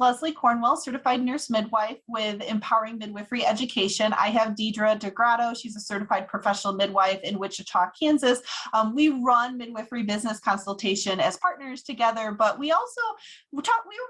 Leslie Cornwell, certified nurse midwife with Empowering Midwifery Education. I have Deidre DeGrado. She's a certified professional midwife in Wichita, Kansas. We run Midwifery Business Consultation as partners together, but we were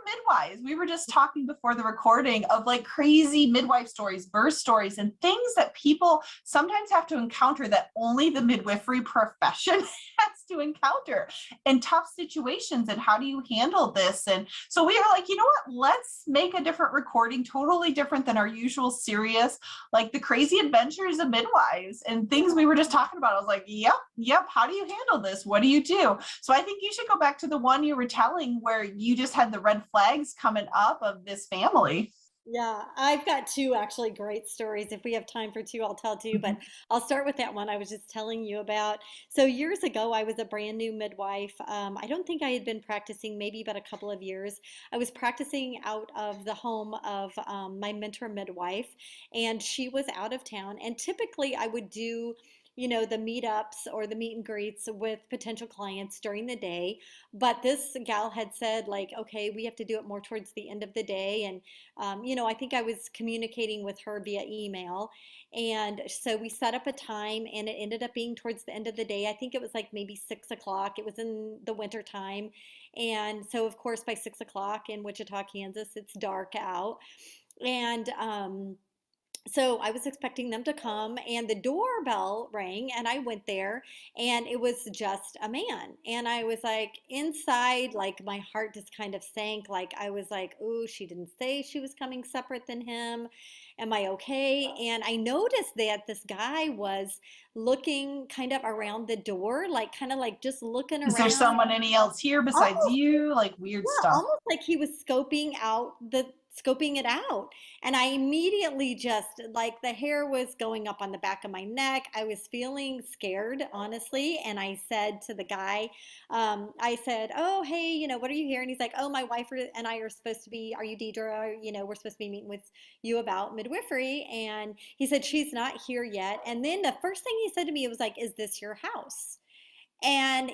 midwives. We were just talking before the recording of like crazy midwife stories, birth stories, and things that people sometimes have to encounter that only the midwifery profession has to encounter, and tough situations, and how do you handle this? And so we are like, you know what, let's make a different recording, totally different than our usual serious, like the crazy adventures of midwives and things we were just talking about. I was like, yep, how do you handle this? What do you do? So I think you should go back to the one you were telling where you just had the red flags coming up of this family. Yeah, I've got two actually great stories. If we have time for two, I'll tell two, but I'll start with that one I was just telling you about. So years ago, I was a brand new midwife. I don't think I had been practicing maybe but a couple of years. I was practicing out of the home of my mentor midwife, and she was out of town. And typically, I would do the meetups or the meet and greets with potential clients during the day. But this gal had said, like, okay, we have to do it more towards the end of the day. And I think I was communicating with her via email. And so we set up a time, and it ended up being towards the end of the day. I think it was like maybe 6 o'clock. It was in the winter time. And so, of course, by 6 o'clock in Wichita, Kansas, it's dark out. And so I was expecting them to come, and the doorbell rang, and I went there, and it was just a man. And I was like, inside, like my heart just kind of sank. Like, I was like, "Ooh, she didn't say she was coming separate than him. Am I okay?" And I noticed that this guy was looking kind of around the door, like kind of like just looking Is there around. someone any else here besides you? Like weird Yeah, stuff. almost like he was scoping it out. And I immediately just like the hair was going up on the back of my neck. I was feeling scared, honestly. And I said to the guy, I said, "Oh, hey, what are you here?" And he's like, "Oh, my wife and I are supposed to be, are you Deidre? We're supposed to be meeting with you about midwifery." And he said, "She's not here yet." And then the first thing he said to me was like, "Is this your house?" And,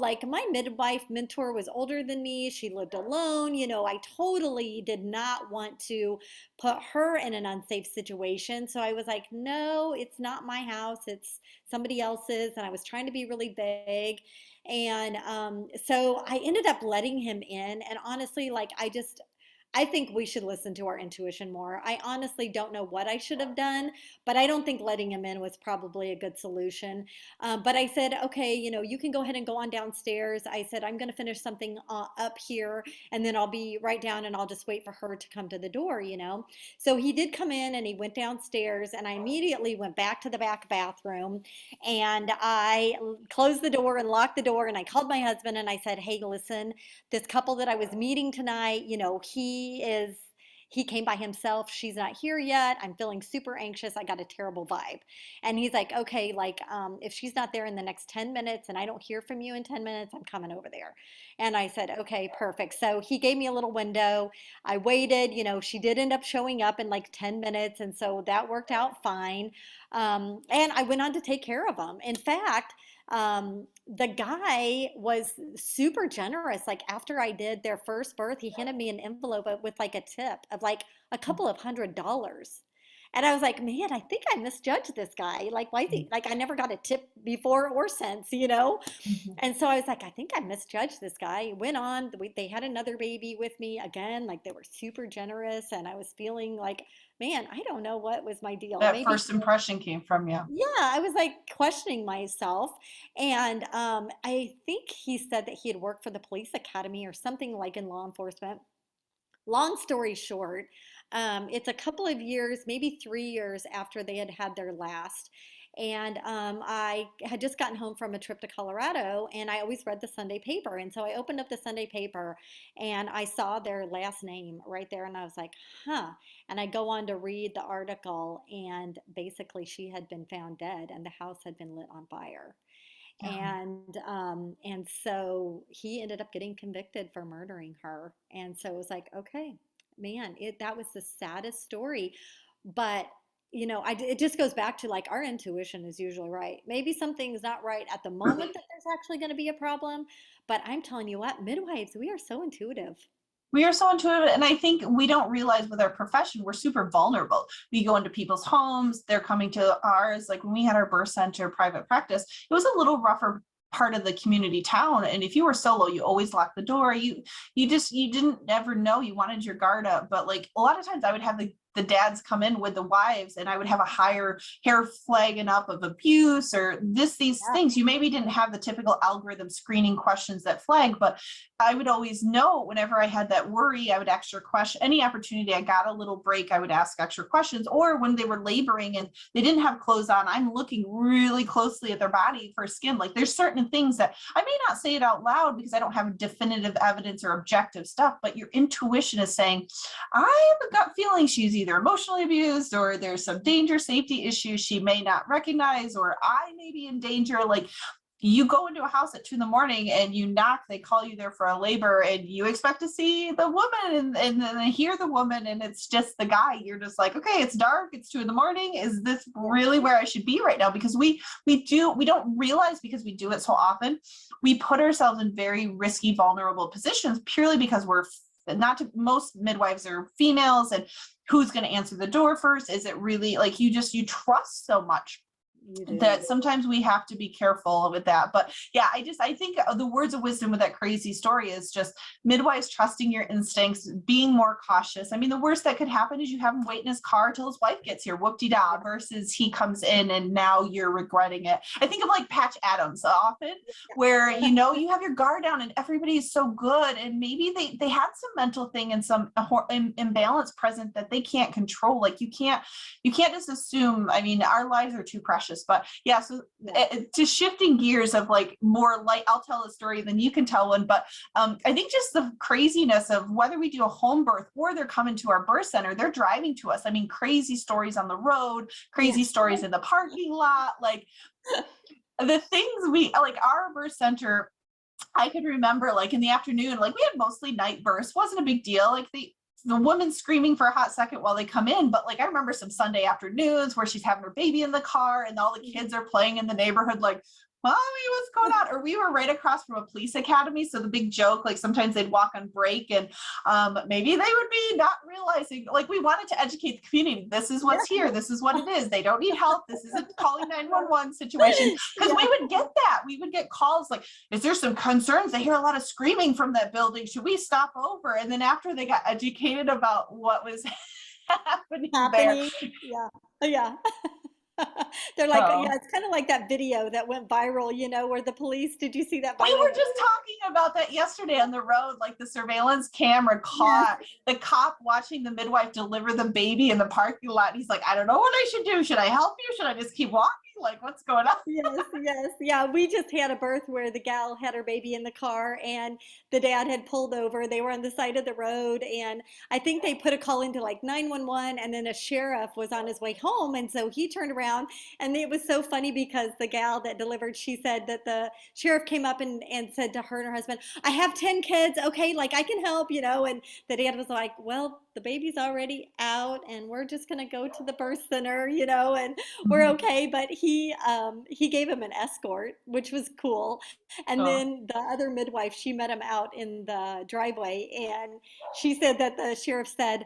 like my midwife mentor was older than me. She lived alone. I totally did not want to put her in an unsafe situation. So I was like, "No, it's not my house. It's somebody else's." And I was trying to be really vague. And so I ended up letting him in. And honestly, like, I think we should listen to our intuition more. I honestly don't know what I should have done, but I don't think letting him in was probably a good solution. But I said, "Okay, you can go ahead and go on downstairs." I said, "I'm going to finish something up here, and then I'll be right down, and I'll just wait for her to come to the door." So he did come in, and he went downstairs, and I immediately went back to the back bathroom, and I closed the door and locked the door, and I called my husband, and I said, "Hey, listen, this couple that I was meeting tonight, he came by himself. She's not here yet. I'm feeling super anxious. I got a terrible vibe." And he's like, "Okay, like, if she's not there in the next 10 minutes and I don't hear from you in 10 minutes, I'm coming over there." And I said, "Okay, perfect." So he gave me a little window. I waited, she did end up showing up in like 10 minutes. And so that worked out fine. And I went on to take care of him. In fact, the guy was super generous. Like after I did their first birth, he handed me an envelope with like a tip of like a couple of $100s. And I was like, "Man, I think I misjudged this guy. Like, why is he like, I never got a tip before or since?" Mhm. And so I was like, "I think I misjudged this guy." Went on, they had another baby with me again. Like they were super generous. And I was feeling like, man, I don't know what was my deal. That Maybe first impression came from you. yeah, I was like questioning myself. And I think he said that he had worked for the police academy or something like in law enforcement. Long story short, it's a couple of years, maybe 3 years after they had had their last. And I had just gotten home from a trip to Colorado, and I always read the Sunday paper. And so I opened up the Sunday paper, and I saw their last name right there. And I was like, huh. And I go on to read the article, and basically she had been found dead, and the house had been lit on fire. Yeah. And so he ended up getting convicted for murdering her. And so it was like, okay, man, that was the saddest story. But it just goes back to like our intuition is usually right. Maybe something's not right at the moment that there's actually going to be a problem, but I'm telling you what, midwives, we are so intuitive. We are so intuitive. And I think we don't realize with our profession, we're super vulnerable. We go into people's homes, they're coming to ours. Like when we had our birth center private practice, it was a little rougher part of the community town. And if you were solo, you always locked the door. You didn't ever know, you wanted your guard up. But like a lot of times I would have the dads come in with the wives and I would have a higher hair flagging up of abuse or these things. You maybe didn't have the typical algorithm screening questions that flag, but I would always know whenever I had that worry, I would extra question any opportunity. I got a little break, I would ask extra questions. Or when they were laboring and they didn't have clothes on, I'm looking really closely at their body for skin. Like there's certain things that I may not say it out loud because I don't have definitive evidence or objective stuff, but your intuition is saying, I have a gut feeling she's either emotionally abused or there's some danger, safety issues she may not recognize, or I may be in danger. Like you go into a house at 2 a.m. and you knock, they call you there for a labor and you expect to see the woman and then hear the woman and it's just the guy. You're just like, okay, it's dark, it's 2 a.m. Is this really where I should be right now? Because we don't realize, because we do it so often, we put ourselves in very risky, vulnerable positions purely because most midwives are females, and who's going to answer the door first? Is it really like you trust so much that sometimes we have to be careful with that. But yeah, I think the words of wisdom with that crazy story is just midwives trusting your instincts, being more cautious. I mean, the worst that could happen is you have him wait in his car till his wife gets here, whoop-de-da, versus he comes in and now you're regretting it. I think of like Patch Adams often, where you have your guard down and everybody is so good, and maybe they had some mental thing and some imbalance present that they can't control. Like you can't just assume. I mean, our lives are too precious. But yeah, so to shifting gears of like more light, I'll tell a story, then you can tell one. But I think just the craziness of whether we do a home birth or they're coming to our birth center, they're driving to us. I mean, crazy stories on the road, crazy stories in the parking lot, like the things like our birth center, I could remember like in the afternoon, like we had mostly night births, wasn't a big deal. Like the woman screaming for a hot second while they come in. But like, I remember some Sunday afternoons where she's having her baby in the car and all the kids are playing in the neighborhood, like, Mommy, what's going on? Or we were right across from a police academy. So the big joke, like sometimes they'd walk on break and maybe they would be not realizing, like we wanted to educate the community. This is what's here. This is what it is. They don't need help. This isn't calling 911 situation. Because we would get that. We would get calls like, is there some concerns? I hear a lot of screaming from that building. Should we stop over? And then after they got educated about what was happening there. Yeah. They're like, yeah, it's kind of like that video that went viral, where the police, did you see that? We were just talking about that yesterday on the road, like the surveillance camera caught the cop watching the midwife deliver the baby in the parking lot. He's like, I don't know what I should do. Should I help you? Should I just keep walking? Like, what's going on? Yes. Yeah, we just had a birth where the gal had her baby in the car and the dad had pulled over. They were on the side of the road, and I think they put a call into like 911, and then a sheriff was on his way home, and so he turned around, and it was so funny because the gal that delivered, she said that the sheriff came up and said to her and her husband, I have 10 kids, okay, like I can help, and the dad was like, well, the baby's already out and we're just going to go to the birth center, and we're okay. But he gave him an escort, which was cool. And then the other midwife, she met him out in the driveway, and she said that the sheriff said,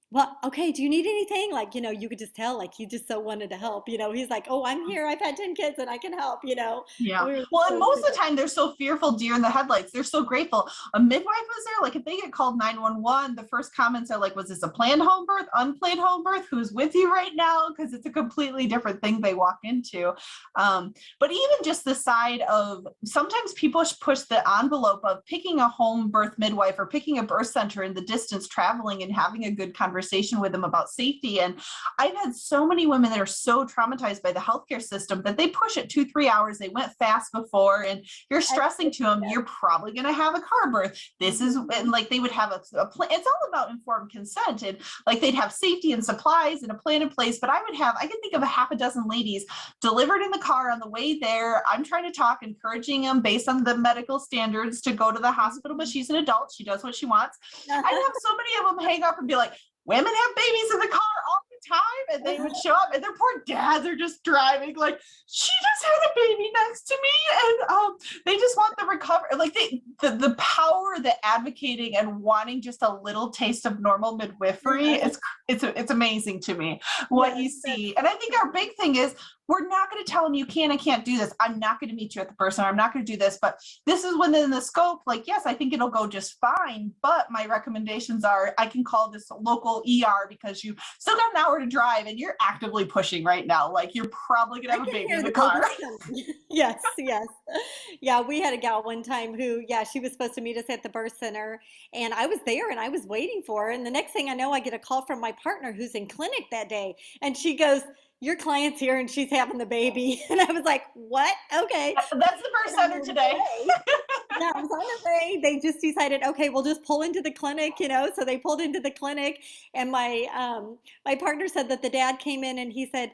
well, okay, do you need anything? Like, you could just tell, like, he just so wanted to help. He's like, oh, I'm here. I've had 10 kids and I can help, Yeah. Well, and most of the time they're so fearful, deer in the headlights. They're so grateful. A midwife was there. Like if they get called 911, the first comments are like, was this a planned home birth, unplanned home birth? Who's with you right now? Because it's a completely different thing they walk into. But even just the side of sometimes people push the envelope of picking a home birth midwife or picking a birth center in the distance, traveling and having a good conversation with them about safety. And I've had so many women that are so traumatized by the healthcare system that they push it 2-3 hours. They went fast before, and you're stressing to them, you're probably going to have a car birth. This is, and like they would have a plan. It's all about informed consent, and like they'd have safety and supplies and a plan in place. But I can think of a half a dozen ladies delivered in the car on the way there. I'm trying to talk, encouraging them based on the medical standards to go to the hospital, but she's an adult. She does what she wants. I have so many of them hang up and be like, women have babies in the car all the time, and they would show up, and their poor dads are just driving like, she just had a baby next to me, and they just want the recovery. Like the power that advocating and wanting just a little taste of normal midwifery, it's amazing to me what you see. And I think our big thing is, we're not going to tell them you can and can't do this. I'm not going to meet you at the birth center. I'm not going to do this, but this is within the scope. Like, yes, I think it'll go just fine, but my recommendations are, I can call this local ER because you still got an hour to drive and you're actively pushing right now. Like, you're probably going to have a baby in the car. Yes. Yeah, we had a gal one time who, she was supposed to meet us at the birth center, and I was there and I was waiting for her. And the next thing I know, I get a call from my partner who's in clinic that day, and she goes, your client's here and she's having the baby. And I was like, what? Okay. That's the birth center today. Yeah, I was on the way. They just decided, okay, we'll just pull into the clinic, so they pulled into the clinic, and my partner said that the dad came in and he said,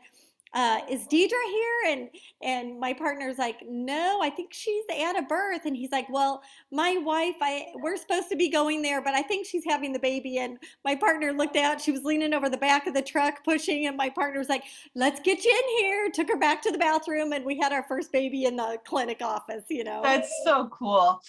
is Deidre here? And my partner's like, no, I think she's at a birth. And he's like, well, my wife, we're supposed to be going there, but I think she's having the baby. And my partner looked out, she was leaning over the back of the truck pushing, and my partner's like, let's get you in here. Took her back to the bathroom, and we had our first baby in the clinic office, That's so cool.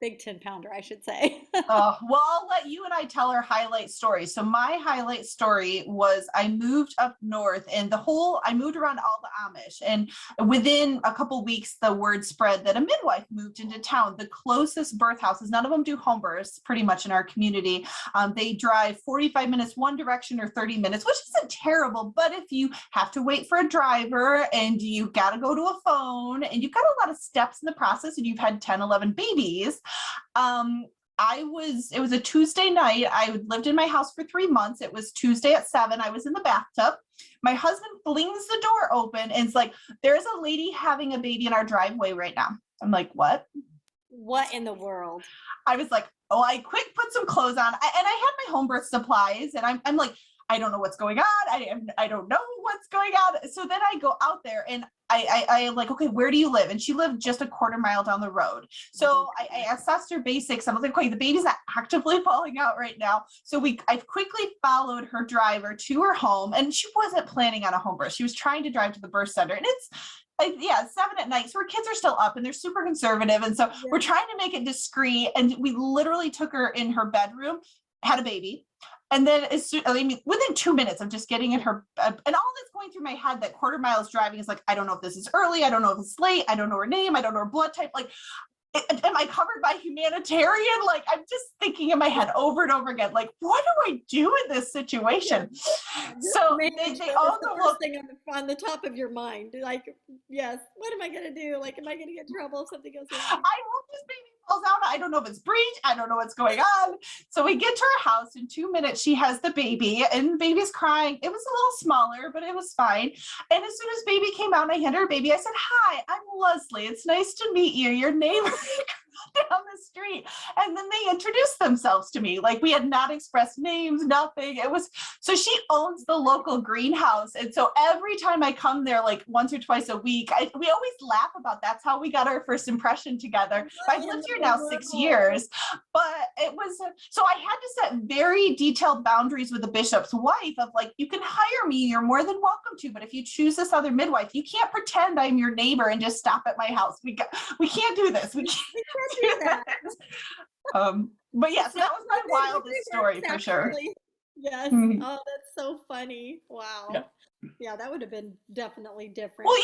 Big 10-pounder, I should say. Well, I'll let you and I tell our highlight story. So my highlight story was, I moved up north, and I moved around all the Amish, and within a couple weeks, the word spread that a midwife moved into town. The closest birth houses, none of them do home births pretty much in our community. They drive 45 minutes one direction or 30 minutes, which isn't terrible, but if you have to wait for a driver and you got to go to a phone and you've got a lot of steps in the process and you've had 10, 11 babies, it was a Tuesday night. I lived in my house for 3 months. It was Tuesday at 7. I was in the bathtub. My husband flings the door open and it's like, there's a lady having a baby in our driveway right now. I'm like, what? What in the world? I was like, oh, I quick put some clothes on, and I had my home birth supplies, and I'm like, I don't know what's going on. I don't know what's going on. So then I go out there and I am like, okay, where do you live? And she lived just a quarter mile down the road. So I assessed her basics. I was like, okay, the baby's not actively falling out right now. So I quickly followed her driver to her home, and she wasn't planning on a home birth. She was trying to drive to the birth center, and it's 7 at night. So her kids are still up and they're super conservative. And so we're trying to make it discreet. And we literally took her in her bedroom, had a baby. And then within 2 minutes of just getting in her, and all that's going through my head, that quarter miles driving is like, I don't know if this is early. I don't know if it's late. I don't know her name. I don't know her blood type. Like, am I covered by humanitarian? Like, I'm just thinking in my head over and over again, like, what do I do in this situation? So they all go first thing on the top of your mind. Like, yes, what am I going to do? Like, am I going to get in trouble if something goes wrong? I hope this baby falls out. I don't know if it's breech. I don't know what's going on. So we get to her house. In 2 minutes, she has the baby, and baby's crying. It was a little smaller, but it was fine. And as soon as baby came out and I handed her baby, I said, hi, I'm Leslie. It's nice to meet you. Your neighbor down the street. And then they introduced themselves to me. Like, we had not expressed names, nothing. So she owns the local greenhouse. And so every time I come there, like once or twice a week, we always laugh about that's how we got our first impression together. I've lived here now 6 years, but it was, so I had to set very detailed boundaries with the bishop's wife of like, you can hire me, you're more than welcome to, but if you choose this other midwife, you can't pretend I'm your neighbor and just stop at my house. We can't do this. We can't do that. But yes, that was my wildest story for sure. Yes. Oh, that's so funny. Wow. Yeah, that would have been definitely different. Well,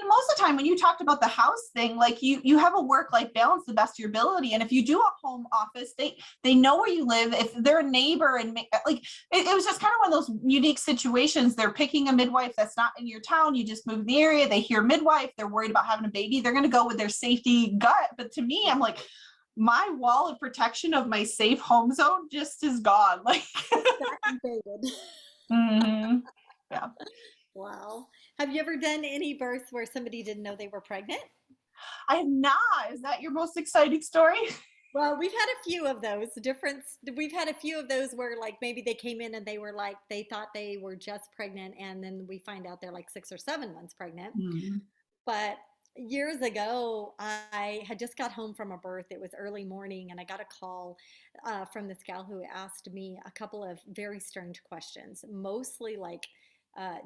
most of the time when you talked about the house thing, like you have a work-life balance the best of your ability. And if you do a home office, they know where you live. If they're a neighbor and like, it was just kind of one of those unique situations. They're picking a midwife that's not in your town. You just moved in the area. They hear midwife. They're worried about having a baby. They're going to go with their safety gut. But to me, I'm like, my wall of protection of my safe home zone just is gone. Like, yeah. Wow. Have you ever done any births where somebody didn't know they were pregnant? I have not. Is that your most exciting story? Well, we've had a few of those. We've had a few of those where like maybe they came in and they were like, they thought they were just pregnant, and then we find out they're like 6 or 7 months pregnant. Mm-hmm. But Years ago, I had just got home from a birth. It was early morning, and I got a call from this gal who asked me a couple of very strange questions, mostly like,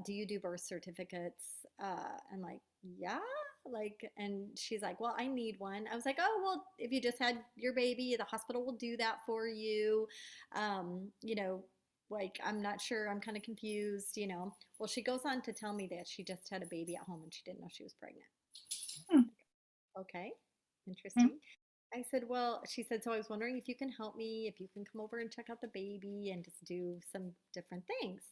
"Do you do birth certificates?" I'm like, "Yeah." Like, and she's like, "Well, I need one." I was like, "Oh, well, if you just had your baby, the hospital will do that for you." You know, like, I'm not sure. I'm kind of confused, you know. Well, she goes on to tell me that she just had a baby at home and she didn't know she was pregnant. Hmm. Okay, Hmm. interesting. I said, well, she said, so I was wondering if you can help me, if you can come over and check out the baby and just do some different things.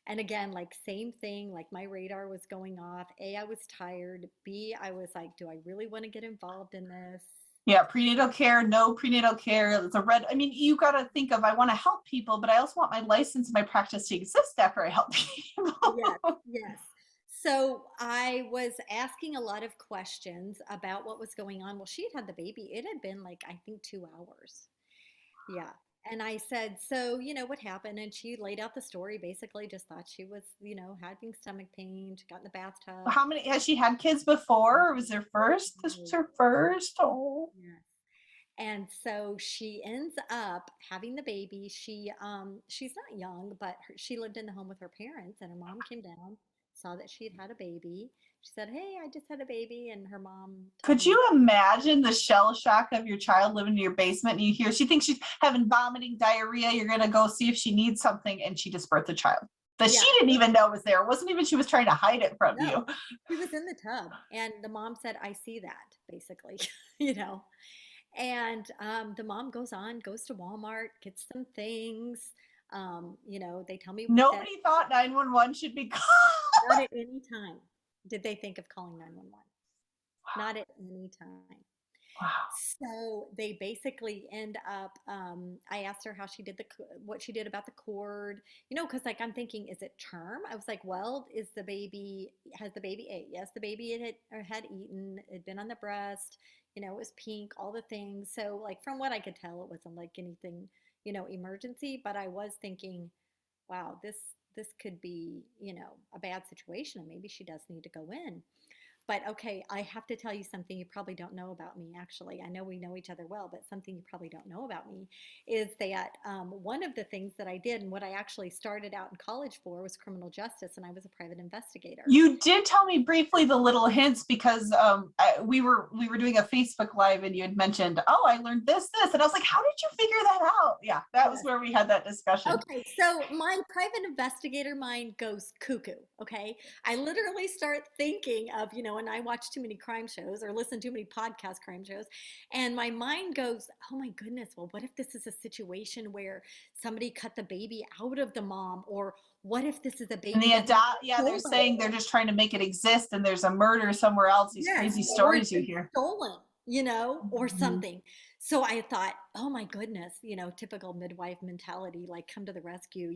And again, like same thing, like my radar was going off. A, I was tired. B, I was like, do I really want to get involved in this? Yeah, prenatal care, no prenatal care. It's a red. I mean, you got to think of, I want to help people, but I also want my license and my practice to exist after I help people. Yes, yes. So I was asking a lot of questions about what was going on. Well, she had had the baby. It had been like, I think 2 hours. Yeah. And I said, so, what happened? And she laid out the story, basically just thought she was, having stomach pain. She got in the bathtub. How many has she had kids before? Or was her first? This was her first. Oh. Yes. And so she ends up having the baby. She's not young, but she lived in the home with her parents, and her mom came down, saw that she had had a baby. She said, "Hey, I just had a baby," and her mom told Could me, you imagine the shell shock of your child living in your basement and you hear she thinks she's having vomiting, diarrhea? You're going to go see if she needs something, and she just birthed a child that she yeah, didn't even know was there. It wasn't even she was trying to hide it from no, you. she was in the tub, and the mom said, "I see that," basically, you know. And the mom goes to Walmart, gets some things. They tell me that Nobody thought 911 should be called. not at any time did they think of calling 911. Not at any time. Wow. So they basically end up. I asked her how she did what she did about the cord, because like I'm thinking, is it term? I was like, well, has the baby ate? Yes, the baby had eaten. It had been on the breast. It was pink, all the things. So like from what I could tell, it wasn't like anything, emergency. But I was thinking, wow, this could be, a bad situation, and maybe she does need to go in. But okay, I have to tell you something you probably don't know about me, actually. I know we know each other well, but something you probably don't know about me is that one of the things that I did and what I actually started out in college for was criminal justice, and I was a private investigator. You did tell me briefly the little hints because we were doing a Facebook Live and you had mentioned, oh, I learned this, and I was like, how did you figure that out? Yeah, that was Yes. where we had that discussion. Okay, so my private investigator mind goes cuckoo. Okay, I literally start thinking of, and I watch too many crime shows or listen to too many podcast crime shows, and my mind goes, oh my goodness, well, what if this is a situation where somebody cut the baby out of the mom, or what if this is a And baby the that's adopt, yeah, they're stolen? saying they're just trying to make it exist, and there's a murder somewhere else. These Yes, crazy or it's stories you been hear. stolen, or Mhm. something. So I thought, oh my goodness, typical midwife mentality, like come to the rescue.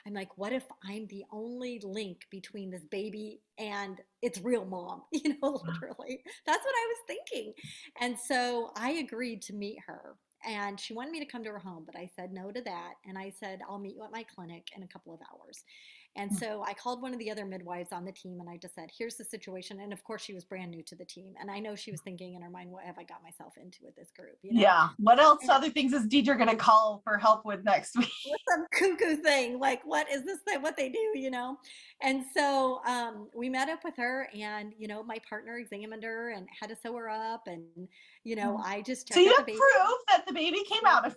I'm like, what if I'm the only link between this baby and its real mom? Literally. That's what I was thinking. And so I agreed to meet her. And she wanted me to come to her home, but I said no to that. And I said, I'll meet you at my clinic in a couple of hours. And so I called one of the other midwives on the team and I just said, here's the situation. And of course, she was brand new to the team. And I know she was thinking in her mind, what have I got myself into with this group? Yeah. What else? And Other things is Deidre going to call for help with next week? what's some cuckoo thing? Like, what is this thing? What they do? And so we met up with her, and my partner examined her and had to sew her up, and I just So checked you out the have baby. proof that the baby came out of.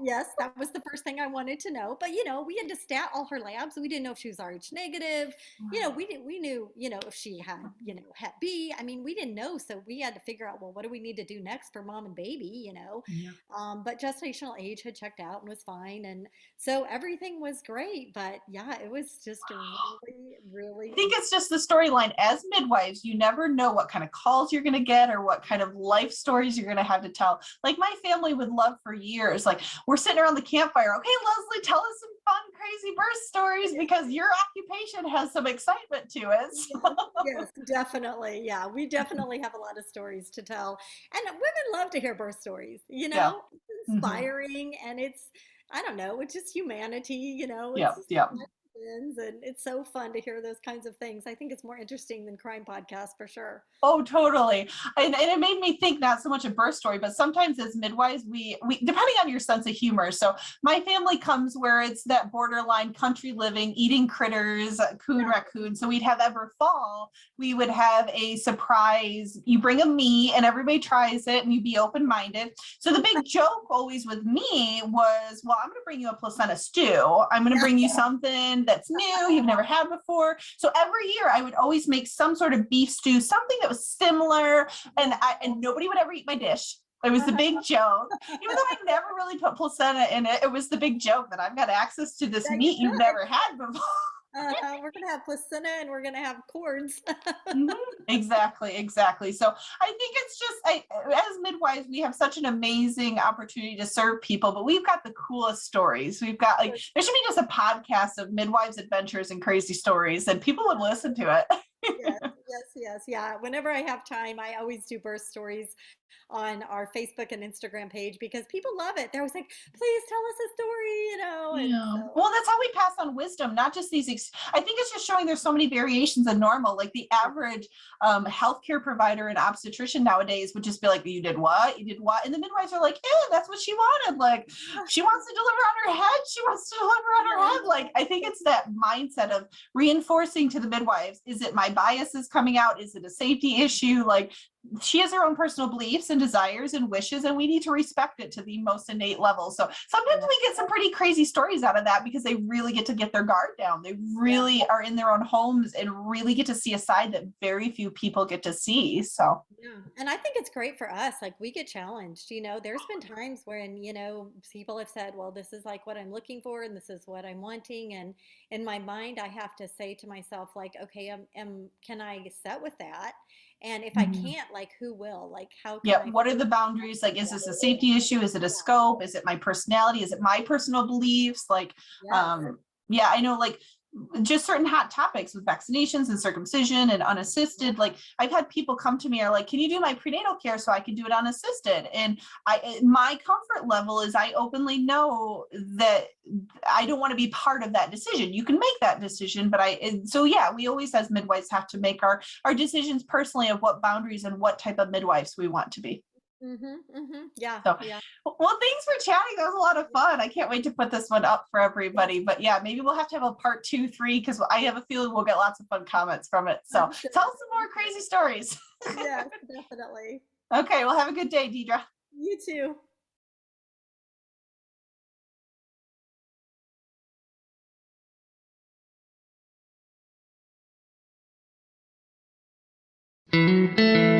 Yes, that was the first thing I wanted to know. But we had to stat all her labs. We didn't know if she was RH negative. We knew, if she had, Hep B. I mean, we didn't know, so we had to figure out, well, what do we need to do next for mom and baby. Yeah. But gestational age had checked out and was fine, and so everything was great. But yeah, it was just really, I really. think it's just the storyline. As midwives, you never know what kind of calls you're going to get or what kind of life stories you're going to have to tell. Like my family would love for years, like we're sitting around the campfire. Okay, Leslie, tell us some fun, crazy birth stories because your occupation has some excitement to it. Yes, yes, definitely. Yeah, we definitely have a lot of stories to tell. And women love to hear birth stories, Yeah. It's Hmm. inspiring, and I don't know, it's just humanity, it's Yeah. just Yeah. questions, and it's so fun to hear those kinds of things. I think it's more interesting than crime podcasts for sure. Oh, totally. And it made me think not so much a birth story, but sometimes as midwives, we depending on your sense of humor. So my family comes where it's that borderline country living, eating critters, coon, Yeah. raccoon. So we'd have every fall, we would have a surprise. You bring a meat and everybody tries it and you be open-minded. So the big joke always with me was, well, I'm going to bring you a placenta stew. I'm going to bring you something that's new, you've never had before. So every year I would always make some sort of beef stew, something that was similar, and nobody would ever eat my dish. It was the big joke. Even though I never really put placenta in it, it was the big joke that I've got access to this That you meat you've could. never had before. We're gonna have placenta and we're gonna have cords. Mhm. Exactly, exactly. So I think it's just, as midwives, we have such an amazing opportunity to serve people, but we've got the coolest stories. We've got like, there should be just a podcast of midwives' adventures and crazy stories, and people would listen to it. Yes, yes, yes, yeah. Whenever I have time, I always do birth stories on our Facebook and Instagram page because people love it. They're always like, please tell us a story. And Yeah. so, Well, that's how we pass on wisdom, not just these. I think it's just showing there's so many variations of normal. Like the average healthcare provider and obstetrician nowadays would just be like, you did what? You did what? And the midwives are like, yeah, that's what she wanted. Like, she wants to deliver on her head. She wants to deliver on her head. Like, I think it's that mindset of reinforcing to the midwives. Is it my biases coming out? Is it a safety issue? Like, she has her own personal beliefs and desires and wishes, and we need to respect it to the most innate level. So sometimes we get some pretty crazy stories out of that because they really get their guard down. They really are in their own homes and really get to see a side that very few people get to see. So yeah. And I think it's great for us. Like we get challenged, there's been times when, people have said, well, this is like what I'm looking for and this is what I'm wanting. And in my mind, I have to say to myself, like, okay, can I set with that? And if I mhm. can't, like, who will? Like, how can Yeah, I? what are the boundaries? Like, is this a safety issue? Is it a scope? Is it my personality? Is it my personal beliefs? Like, Yes. yeah, I know, like, just certain hot topics with vaccinations and circumcision and unassisted. Like, I've had people come to me are like, can you do my prenatal care so I can do it unassisted? And my comfort level is I openly know that I don't want to be part of that decision. You can make that decision, but so yeah, we always as midwives have to make our decisions personally of what boundaries and what type of midwives we want to be. Yeah, So, yeah. well, thanks for chatting. That was a lot of fun. I can't wait to put this one up for everybody. But yeah, maybe we'll have to have a part 2, 3, because I have a feeling we'll get lots of fun comments from it. So I'm sure. tell us some more crazy stories. Yes, definitely. Okay, well, have a good day, Deidre. You too.